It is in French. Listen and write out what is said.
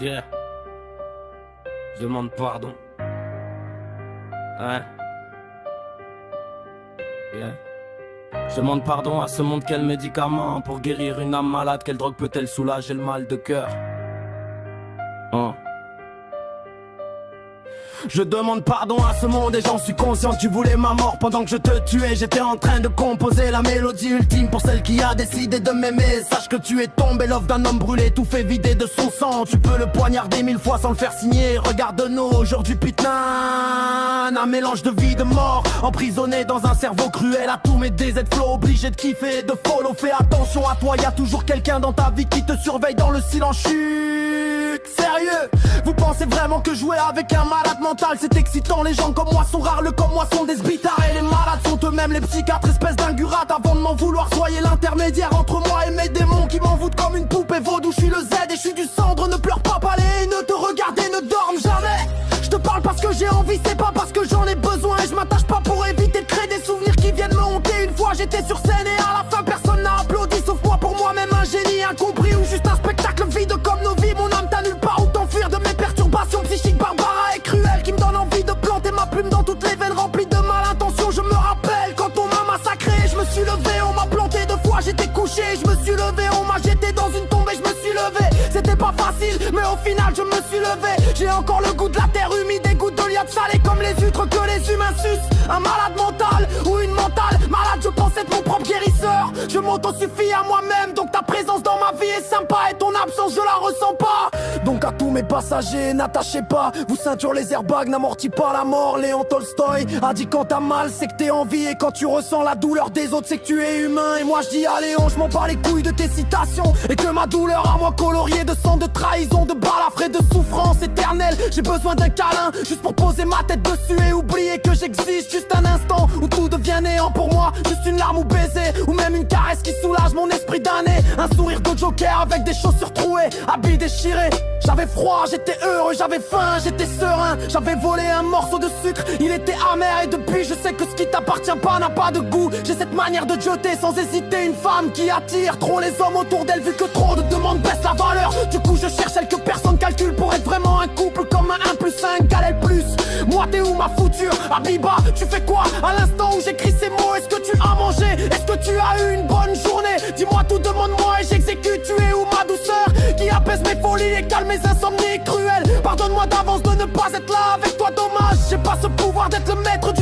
Yeah. Je demande pardon. Ouais. Yeah. Je demande pardon à ce monde, quel médicament pour guérir une âme malade, quelle drogue peut-elle soulager le mal de cœur? Je demande pardon à ce monde et j'en suis conscient. Tu voulais ma mort pendant que je te tuais. J'étais en train de composer la mélodie ultime pour celle qui a décidé de m'aimer. Sache que tu es tombé, l'offre d'un homme brûlé, tout fait vider de son sang. Tu peux le poignarder 1000 fois sans le faire signer. Regarde-nous aujourd'hui putain, un mélange de vie, de mort, emprisonné dans un cerveau cruel. À tous mes DZ flow, obligé de kiffer et de follow. Fais attention à toi, y'a toujours quelqu'un dans ta vie qui te surveille dans le silence. Chut, sérieux, vous pensez vraiment que jouer avec un malade mental c'est excitant? Les gens comme moi sont rares, le comme moi sont des sbitards. Et les malades sont eux-mêmes les psychiatres, espèce d'ingurate. Avant de m'en vouloir, soyez l'intermédiaire entre moi et mes démons qui m'envoûtent comme une poupée vaudou. Je suis le Z et je suis du cendre, ne pleure pas, palais, ne te regardez, ne dorme jamais. Je te parle parce que j'ai envie, c'est pas parce que j'en ai besoin. Et je m'attache pas pour éviter de créer des souvenirs qui viennent me hanter. Une fois j'étais sur scène et à la fin personne n'a applaudi, sauf moi, pour moi-même un génie incompris. Ou juste un spectacle vide comme nos vies. Mon âme t'a nulle part où t'enfuir de mes perturbations psychiques barbares et cruelles qui me donnent envie de planter ma plume dans toutes les veines remplies de malintention. Je me rappelle quand on m'a massacré, je me suis levé, on m'a planté 2 fois, j'étais couché, je me suis levé, on m'a jeté dans une tombe et je me suis levé. C'était pas facile, mais au final je me suis levé. J'ai encore le goût de la terre humide, des gouttes de liade salée comme les huîtres que les humains sucent. Un malade mental ou une mentale malade, je pense être mon propre guérisseur. Je m'auto-suffis à moi-même, donc ta présence dans ma vie est sympa et ton absence je la ressens pas. Donc à tous mes passagers, n'attachez pas vous ceinture les airbags, n'amortis pas la mort. Léon Tolstoï a dit quand t'as mal c'est que t'es en vie, et quand tu ressens la douleur des autres c'est que tu es humain. Et moi je dis à Léon, je m'en bats les couilles de tes citations, et que ma douleur à moi coloriée de sang, de trahison, de balafres et de souffrance éternelle. J'ai besoin d'un câlin, juste pour poser ma tête dessus et oublier que j'existe. Juste un instant où tout devient néant pour moi, juste une larme ou baiser, ou même une caresse qui soulage mon esprit damné. Un sourire de Joker avec des chaussures trouées, habits déchirés. J'avais froid, j'étais heureux, j'avais faim, j'étais serein. J'avais volé un morceau de sucre, il était amer. Et depuis je sais que ce qui t'appartient pas n'a pas de goût. J'ai cette manière de jeter sans hésiter une femme qui attire trop les hommes autour d'elle, vu que trop de demandes baissent la valeur. Du coup je cherche celle que personne calcule pour être vraiment un couple, comme un 1 plus 1 égale L plus. Moi t'es où ma fouture Habiba, tu fais quoi à l'instant où j'écris ces mots? Est-ce que tu as mangé? Est-ce que tu as eu une bonne journée? Dis-moi tout, demande-moi et j'exécute. Tu es où ma douceur qui apaise mes folies et calme mes insomnies cruelles? Pardonne-moi d'avance de ne pas être là avec toi, dommage. J'ai pas ce pouvoir d'être le maître